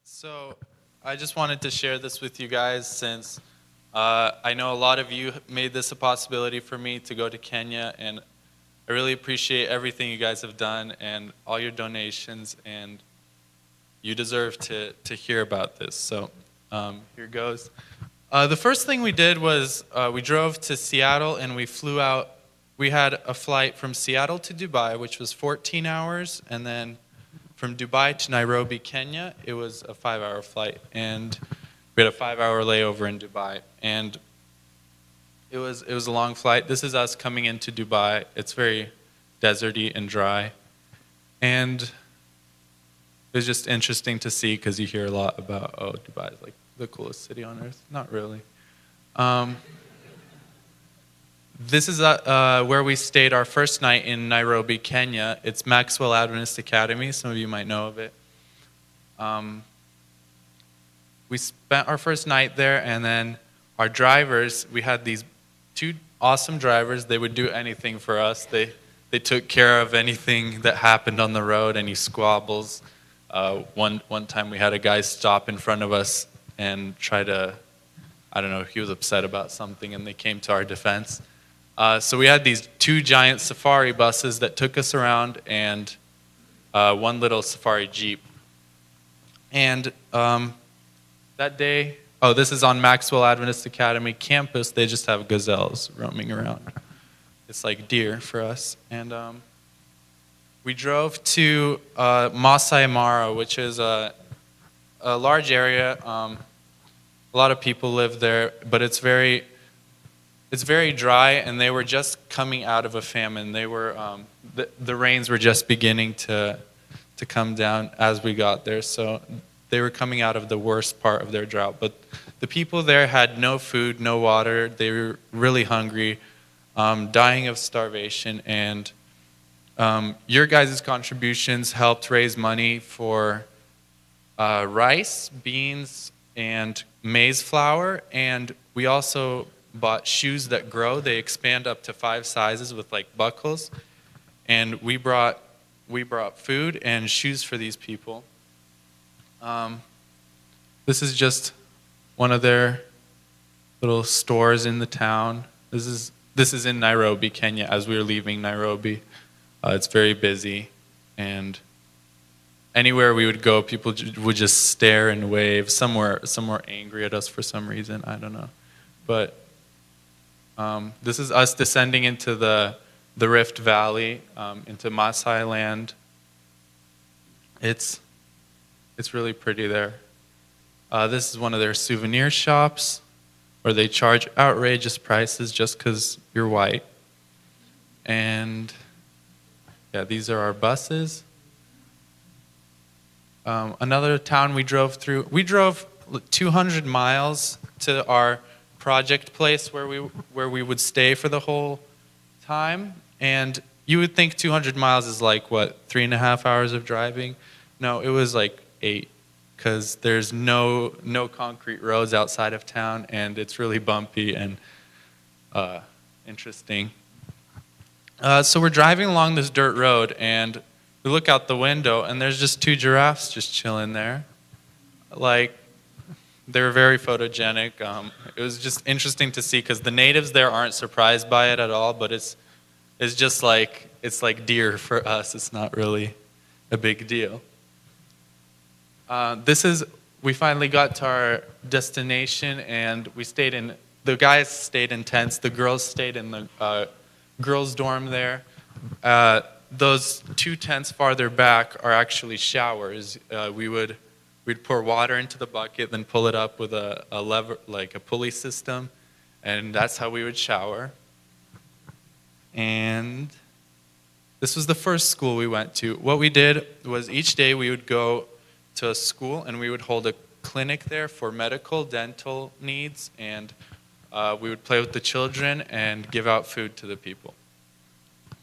So I just wanted to share this with you guys since I know a lot of you made this a possibility for me to go to Kenya, and I really appreciate everything you guys have done and all your donations, and you deserve to hear about this. So here goes. The first thing we did was we drove to Seattle and we flew out. We had a flight from Seattle to Dubai, which was 14 hours, and then from Dubai to Nairobi, Kenya, it was a 5-hour flight, and we had a 5-hour layover in Dubai, and it was a long flight. This is us coming into Dubai. It's very deserty and dry, and it was just interesting to see because you hear a lot about, oh, Dubai is like the coolest city on earth. Not really. This is where we stayed our first night in Nairobi, Kenya. It's Maxwell Adventist Academy. Some of you might know of it. We spent our first night there, and then our drivers, we had these two awesome drivers. They would do anything for us. They took care of anything that happened on the road, any squabbles. One time we had a guy stop in front of us and try to, I don't know, he was upset about something, and they came to our defense. So we had these two giant safari buses that took us around, and one little safari jeep. And that day, oh, this is on Maxwell Adventist Academy campus. They just have gazelles roaming around. It's like deer for us. And we drove to Masai Mara, which is a large area. A lot of people live there, but it's very dry, and they were just coming out of a famine. They were the rains were just beginning to come down as we got there, so they were coming out of the worst part of their drought. But the people there had no food, no water. They were really hungry, dying of starvation, and your guys' contributions helped raise money for rice, beans, and maize flour, and we also bought shoes that grow. They expand up to 5 sizes with like buckles, and we brought food and shoes for these people. This is just one of their little stores in the town. This is in Nairobi, Kenya. As we were leaving Nairobi, it's very busy, and anywhere we would go, people would just stare and wave. Some were angry at us for some reason. I don't know, but this is us descending into the Rift Valley, into Maasai land. It's really pretty there. This is one of their souvenir shops where they charge outrageous prices just because you're white. And yeah, these are our buses. Another town we drove through. We drove 200 miles to our project place where we would stay for the whole time, and you would think 200 miles is like what, 3.5 hours of driving? No, it was like 8, because there's no concrete roads outside of town, and it's really bumpy and interesting. So we're driving along this dirt road, and we look out the window, and there's just 2 giraffes just chilling there. Like, they were very photogenic. It was just interesting to see because the natives there aren't surprised by it at all, but it's just like, it's like deer for us. It's not really a big deal. We finally got to our destination, and the guys stayed in tents. The girls stayed in the girls' dorm there. Those 2 tents farther back are actually showers. We'd pour water into the bucket, then pull it up with a lever, like a pulley system, and that's how we would shower. And this was the first school we went to. What we did was each day we would go to a school, and we would hold a clinic there for medical, dental needs, and we would play with the children and give out food to the people.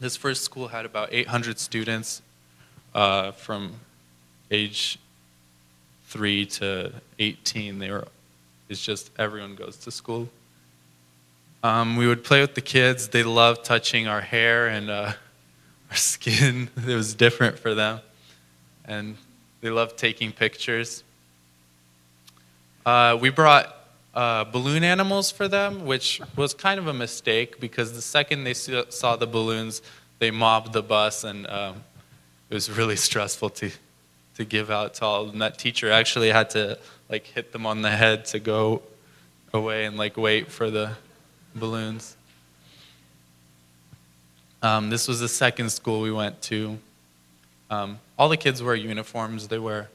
This first school had about 800 students from age 3 to 18. It's just everyone goes to school. We would play with the kids. They loved touching our hair and our skin. It was different for them. And they loved taking pictures. We brought balloon animals for them, which was kind of a mistake because the second they saw the balloons, they mobbed the bus, and it was really stressful to give out to all. And that teacher actually had to like hit them on the head to go away and like wait for the balloons. This was the second school we went to. All the kids wear uniforms. They wear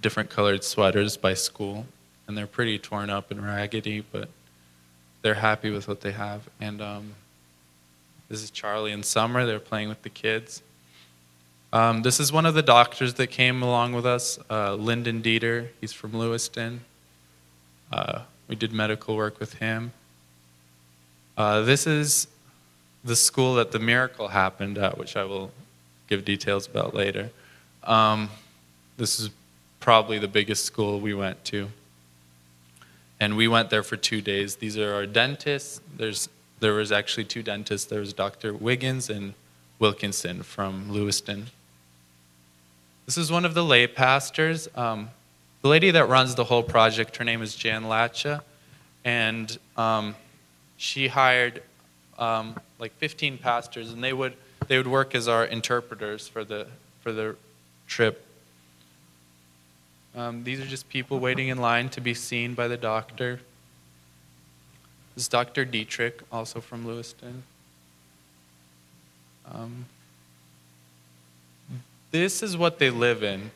different colored sweaters by school, and they're pretty torn up and raggedy, but they're happy with what they have. And this is Charlie and Summer. They're playing with the kids. This is one of the doctors that came along with us, Lyndon Dieter. He's from Lewiston. We did medical work with him. This is the school that the miracle happened at, which I will give details about later. This is probably the biggest school we went to. And we went there for 2 days. These are our dentists. There was actually 2 dentists. There was Dr. Wiggins and Wilkinson from Lewiston. This is one of the lay pastors. The lady that runs the whole project, her name is Jan Latcha, and she hired like 15 pastors, and they would work as our interpreters for the trip. These are just people waiting in line to be seen by the doctor. This is Dr. Dietrich, also from Lewiston. This is what they live in.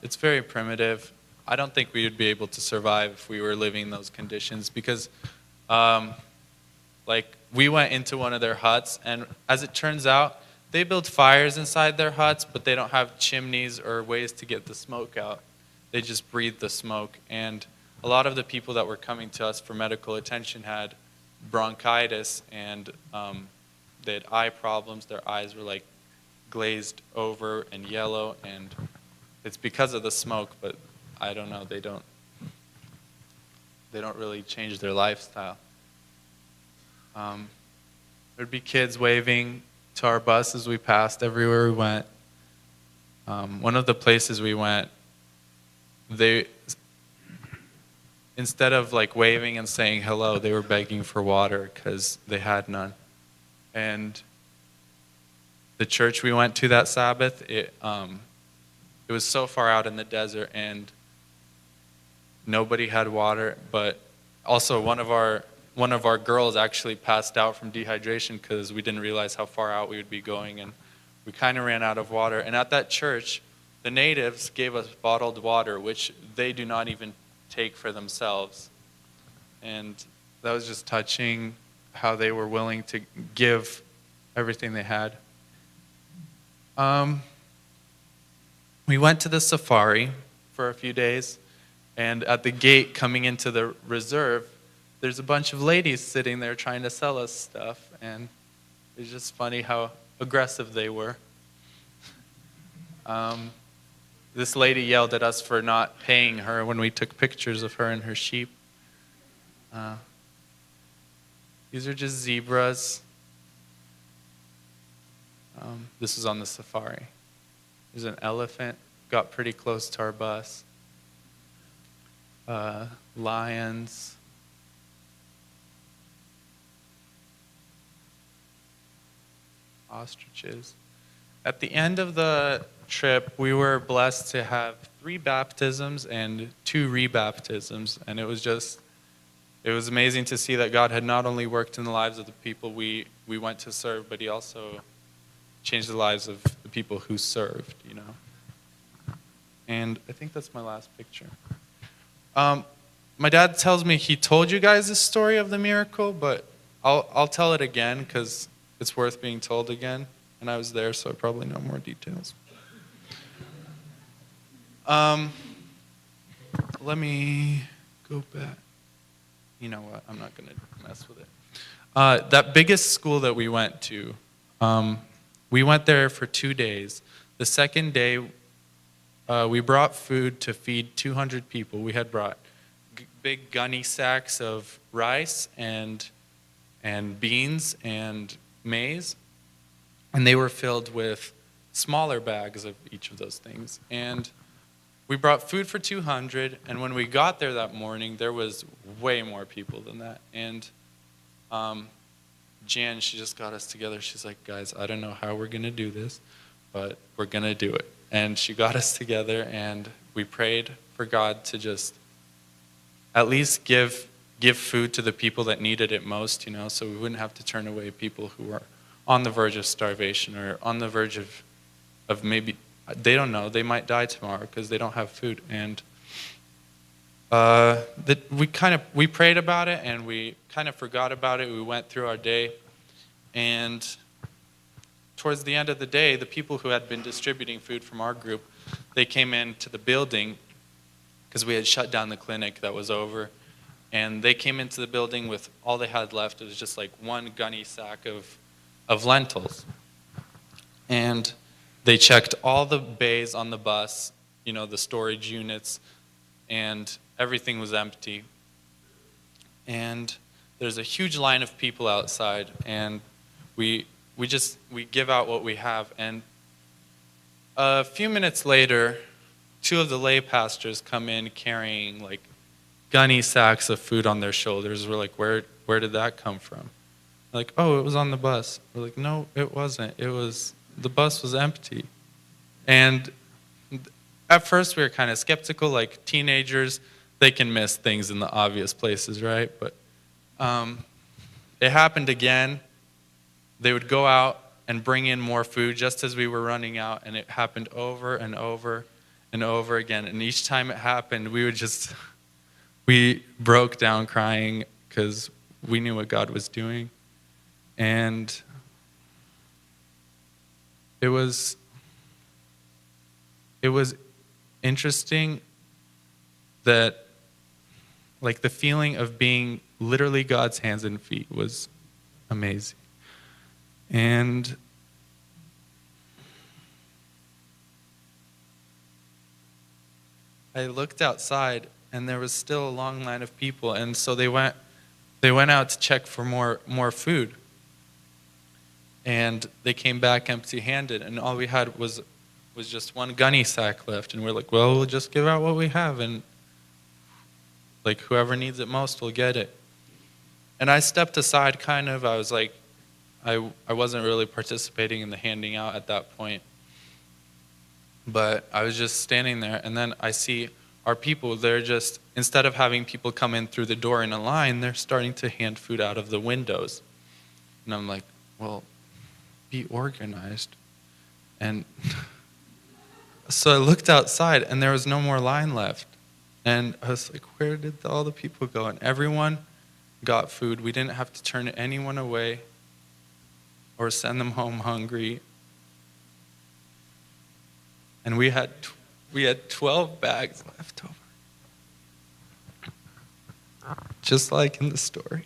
It's very primitive. I don't think we would be able to survive if we were living in those conditions because, like, we went into one of their huts, and as it turns out, they build fires inside their huts, but they don't have chimneys or ways to get the smoke out. They just breathe the smoke. And a lot of the people that were coming to us for medical attention had bronchitis, and they had eye problems. Their eyes were like glazed over and yellow, and it's because of the smoke, but I don't know, they don't really change their lifestyle. There'd be kids waving to our bus as we passed everywhere we went. One of the places we went, they, instead of like waving and saying hello, they were begging for water because they had none. And the church we went to that Sabbath, it was so far out in the desert, and nobody had water. But also one of our girls actually passed out from dehydration because we didn't realize how far out we would be going, and we kind of ran out of water. And at that church, the natives gave us bottled water, which they do not even take for themselves. And that was just touching how they were willing to give everything they had. We went to the safari for a few days, and at the gate coming into the reserve, there's a bunch of ladies sitting there trying to sell us stuff, and it's just funny how aggressive they were. This lady yelled at us for not paying her when we took pictures of her and her sheep. These are just zebras. This was on the safari. There's an elephant, got pretty close to our bus. Lions. Ostriches. At the end of the trip, we were blessed to have 3 baptisms and 2 rebaptisms, and it was amazing to see that God had not only worked in the lives of the people we went to serve, but he also changed the lives of the people who served, you know. And I think that's my last picture. My dad tells me he told you guys the story of the miracle, but I'll tell it again because it's worth being told again. And I was there, so I probably know more details. Let me go back. You know what? I'm not going to mess with it. That biggest school that we went to, we went there for 2 days. The second day, we brought food to feed 200 people. We had brought big gunny sacks of rice and beans and maize, and they were filled with smaller bags of each of those things. And we brought food for 200, and when we got there that morning, there was way more people than that. And Jan, she just got us together. She's like, guys, I don't know how we're going to do this, but we're going to do it. And she got us together, and we prayed for God to just at least give food to the people that needed it most, so we wouldn't have to turn away people who were on the verge of starvation or on the verge of maybe, they don't know, they might die tomorrow because they don't have food. And we prayed about it, and we kind of forgot about it. We went through our day, and towards the end of the day, the people who had been distributing food from our group, they came into the building because we had shut down the clinic that was over, and they came into the building with all they had left. It was just like one gunny sack of lentils. And they checked all the bays on the bus, the storage units, and everything was empty. And there's a huge line of people outside, and we give out what we have. And a few minutes later, two of the lay pastors come in carrying like gunny sacks of food on their shoulders. We're like, where did that come from? They're like, oh, it was on the bus. We're like, no, it wasn't. The bus was empty. And at first we were kind of skeptical, like teenagers, they can miss things in the obvious places, right? But it happened again. They would go out and bring in more food just as we were running out, and it happened over and over and over again. And each time it happened, we broke down crying because we knew what God was doing. And it was interesting that, like, the feeling of being literally God's hands and feet was amazing. And I looked outside, and there was still a long line of people, and so they went out to check for more food. And they came back empty-handed, and all we had was just one gunny sack left. And we're like, well, we'll just give out what we have, and like whoever needs it most will get it. And I stepped aside kind of. I was like, I wasn't really participating in the handing out at that point. But I was just standing there, and then I see our people, they're just, instead of having people come in through the door in a line, they're starting to hand food out of the windows. And I'm like, well, be organized. And so I looked outside, and there was no more line left. And I was like, where did all the people go? And everyone got food. We didn't have to turn anyone away or send them home hungry. And we had 12 bags left over. Just like in the story.